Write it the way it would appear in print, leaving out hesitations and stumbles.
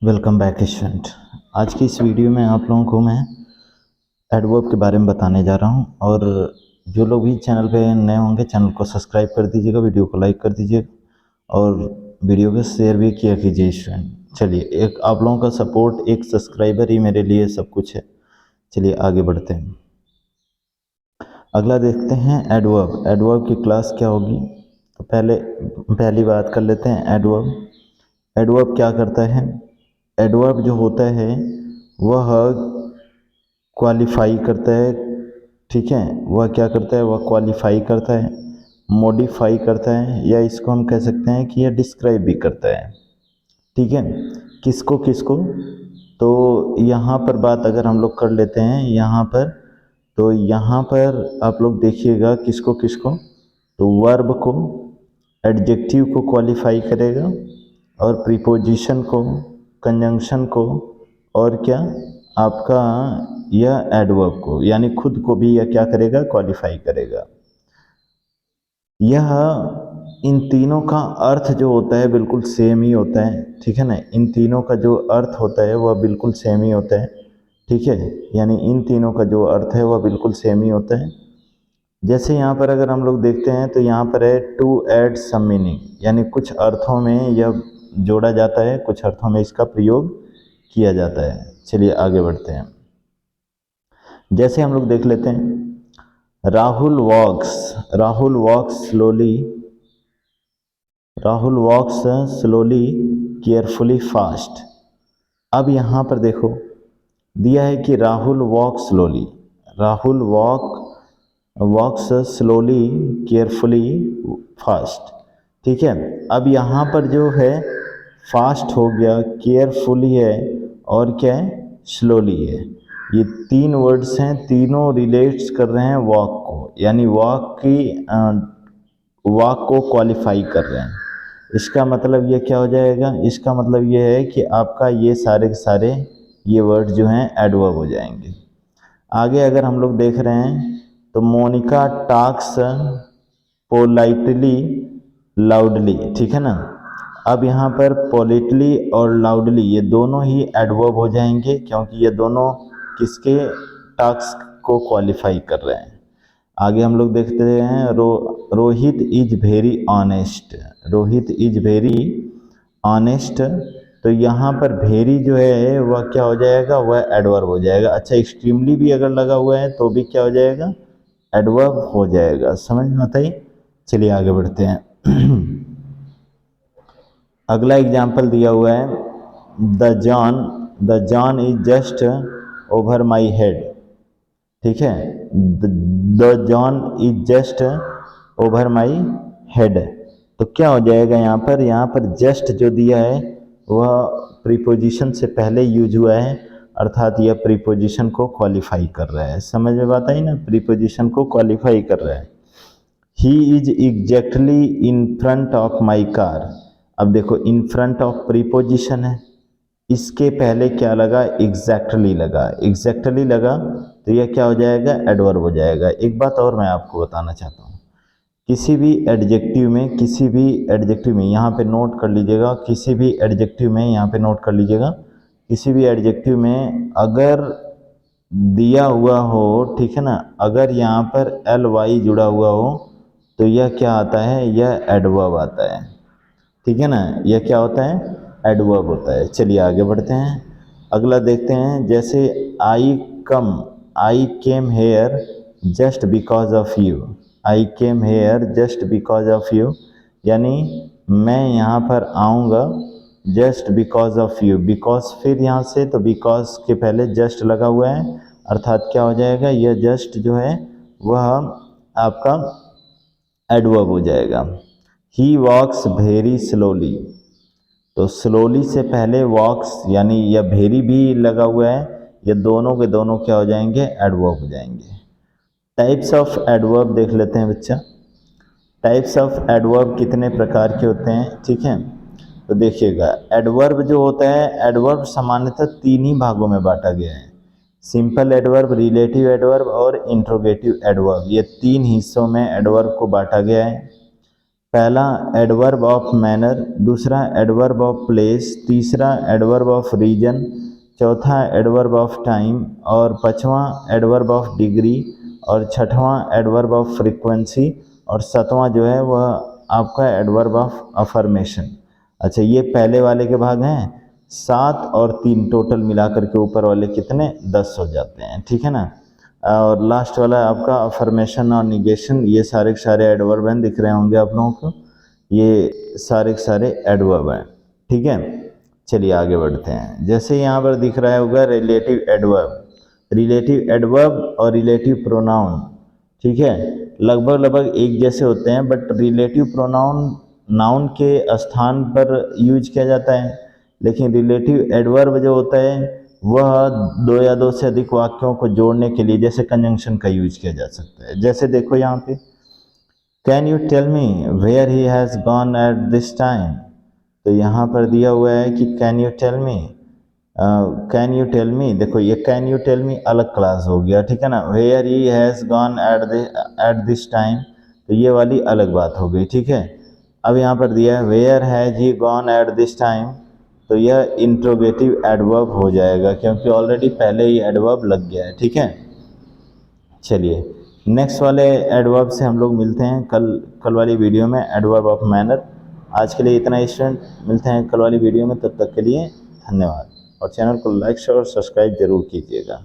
Welcome back student. आज की इस वीडियो में आप लोगों को मैं एडवर्ब के बारे में बताने जा रहा हूं और जो लोग भी चैनल पे नए होंगे चैनल को सब्सक्राइब कर दीजिएगा, वीडियो को लाइक कर दीजिएगा और वीडियो को शेयर भी किया कीजिए स्टूडेंट। चलिए, एक आप लोगों का सपोर्ट, एक सब्सक्राइबर ही मेरे लिए सब कुछ है। चलिए आगे बढ़ते हैं। अगला देखते हैं एडवर्ब। एडवर्ब की क्लास क्या होगी, तो पहली बात कर लेते हैं एडवर्ब। एडवर्ब क्या करता है? एडवर्ब जो होता है वह क्वालिफाई करता है, ठीक है। वह क्या करता है? वह क्वालिफाई करता है, मॉडिफाई करता है, या इसको हम कह सकते हैं कि यह डिस्क्राइब भी करता है, ठीक है। किसको किसको? तो यहाँ पर बात अगर हम लोग कर लेते हैं यहाँ पर, तो यहाँ पर आप लोग देखिएगा किसको किसको, तो वर्ब को, एडजेक्टिव को क्वालिफाई करेगा, और प्रीपोजिशन को, कंजंक्शन को, और क्या आपका यह एडवर्ब को, यानी खुद को भी यह क्या करेगा? क्वालिफाई करेगा। यह इन तीनों का अर्थ जो होता है बिल्कुल सेम ही होता है, ठीक है ना। इन तीनों का जो अर्थ होता है वह बिल्कुल सेम ही होता है, ठीक है। यानी इन तीनों का जो अर्थ है वह बिल्कुल सेम ही होता है। जैसे यहाँ पर अगर हम लोग देखते हैं तो यहाँ पर है टू ऐड सम मीनिंग, यानी कुछ अर्थों में यह जोड़ा जाता है, कुछ अर्थों में इसका प्रयोग किया जाता है। चलिए आगे बढ़ते हैं। जैसे हम लोग देख लेते हैं, राहुल वॉक्स स्लोली, राहुल वॉक्स स्लोली केयरफुली फास्ट। अब यहाँ पर देखो दिया है कि राहुल वॉक स्लोली, राहुल वॉक्स स्लोली केयरफुली फास्ट, ठीक है। अब यहाँ पर जो है फास्ट हो गया, केयरफुली है, और क्या है? स्लोली है। ये तीन वर्ड्स हैं, तीनों रिलेट्स कर रहे हैं वॉक को, यानी वॉक को क्वालिफाई कर रहे हैं। इसका मतलब ये क्या हो जाएगा? इसका मतलब ये है कि आपका ये सारे के सारे ये वर्ड जो हैं एडवर्ब हो जाएंगे। आगे अगर हम लोग देख रहे हैं तो मोनिका टॉक्स पोलाइटली लाउडली, ठीक है ना। अब यहाँ पर पोलाइटली और लाउडली ये दोनों ही एडवर्ब हो जाएंगे, क्योंकि ये दोनों किसके टॉक्स को क्वालिफाई कर रहे हैं। आगे हम लोग देखते हैं Rohit is very honest, Rohit is very honest. तो यहाँ पर वेरी जो है वह क्या हो जाएगा? वह एडवर्ब हो जाएगा। अच्छा, एक्सट्रीमली भी अगर लगा हुआ है तो भी क्या हो जाएगा? एडवर्ब हो जाएगा। समझ में आता ही? चलिए आगे बढ़ते हैं। अगला एग्जाम्पल दिया हुआ है, the John is just over my head, ठीक है। The John is just over my head. तो क्या हो जाएगा यहाँ पर? यहाँ पर जस्ट जो दिया है वह प्रीपोजिशन से पहले यूज हुआ है, अर्थात यह प्रीपोजिशन को क्वालिफाई कर रहा है। समझ में बात आई ना? प्रीपोजिशन को क्वालिफाई कर रहा है। He is exactly in front of my car. अब देखो, इन फ्रंट ऑफ प्रीपोजिशन है, इसके पहले क्या लगा? एग्जैक्टली लगा। एग्जैक्टली लगा तो यह क्या हो जाएगा? एडवर्ब हो जाएगा। एक बात और मैं आपको बताना चाहता हूँ, किसी भी एडजेक्टिव में यहाँ पे नोट कर लीजिएगा, किसी भी एडजेक्टिव में यहाँ पे नोट कर लीजिएगा, किसी भी एडजेक्टिव में अगर दिया हुआ हो, ठीक है ना, अगर यहाँ पर एल वाई जुड़ा हुआ हो तो यह क्या आता है? यह एडवर्ब आता है, ठीक है ना। यह क्या होता है? एडवर्ब होता है। चलिए आगे बढ़ते हैं। अगला देखते हैं, जैसे I came here just because of you, I came here just because of you, यानी मैं यहाँ पर आऊँगा just because of you. Because फिर यहाँ से तो बिकॉज के पहले जस्ट लगा हुआ है, अर्थात क्या हो जाएगा? यह जस्ट जो है वह आपका एडवर्ब हो जाएगा। ही वॉक्स वेरी स्लोली, तो स्लोली से पहले वॉक्स यानी यह वेरी भी लगा हुआ है, ये दोनों के दोनों क्या हो जाएंगे? एडवर्ब हो जाएंगे। टाइप्स ऑफ एडवर्ब देख लेते हैं बच्चा। टाइप्स ऑफ एडवर्ब कितने प्रकार के होते हैं, ठीक है। तो देखिएगा, एडवर्ब जो होता है, एडवर्ब सामान्यतः तीन ही भागों में बांटा गया है, सिंपल एडवर्ब, रिलेटिव एडवर्ब और इंट्रोगेटिव एडवर्ब। ये तीन हिस्सों में एडवर्ब को बांटा गया है। पहला एडवर्ब ऑफ मैनर, दूसरा एडवर्ब ऑफ प्लेस, तीसरा एडवर्ब ऑफ रीजन, चौथा एडवर्ब ऑफ टाइम, और पांचवा एडवर्ब ऑफ डिग्री, और छठवां एडवर्ब ऑफ फ्रीक्वेंसी, और सातवां जो है वह आपका एडवर्ब ऑफ अफर्मेशन। अच्छा, ये पहले वाले के भाग हैं 7 और 3 टोटल मिलाकर के ऊपर वाले कितने 10 हो जाते हैं, ठीक है ना। और लास्ट वाला आपका अफर्मेशन और निगेशन, ये सारे के सारे एडवर्ब हैं, दिख रहे होंगे आप लोगों को, ये सारे के सारे एडवर्ब हैं, ठीक है। चलिए आगे बढ़ते हैं। जैसे यहाँ पर दिख रहा होगा रिलेटिव एडवर्ब, रिलेटिव एडवर्ब और रिलेटिव प्रोनाउन, ठीक है, लगभग एक जैसे होते हैं, बट रिलेटिव प्रोनाउन नाउन के स्थान पर यूज किया जाता है, लेकिन रिलेटिव एडवर्ब जो होता है वह 2 या 2 से अधिक वाक्यों को जोड़ने के लिए जैसे कंजंक्शन का यूज किया जा सकता है। जैसे देखो यहाँ पे, can you tell me where he has gone at this time, तो यहाँ पर दिया हुआ है कि can you tell me, can you tell me, देखो ये कैन यू टेल मी अलग क्लास हो गया, ठीक है ना। Where he has gone at this time, तो ये वाली अलग बात हो गई, ठीक है। अब यहाँ पर दिया है where has he gone at this time, तो यह इंट्रोगेटिव एडवर्ब हो जाएगा क्योंकि ऑलरेडी पहले ही एडवर्ब लग गया है, ठीक है। चलिए नेक्स्ट वाले एडवर्ब से हम लोग मिलते हैं कल वाली वीडियो में, एडवर्ब ऑफ मैनर। आज के लिए इतना ही स्टूडेंट, मिलते हैं कल वाली वीडियो में, तब तक के लिए धन्यवाद। और चैनल को लाइक शेयर और सब्सक्राइब जरूर कीजिएगा।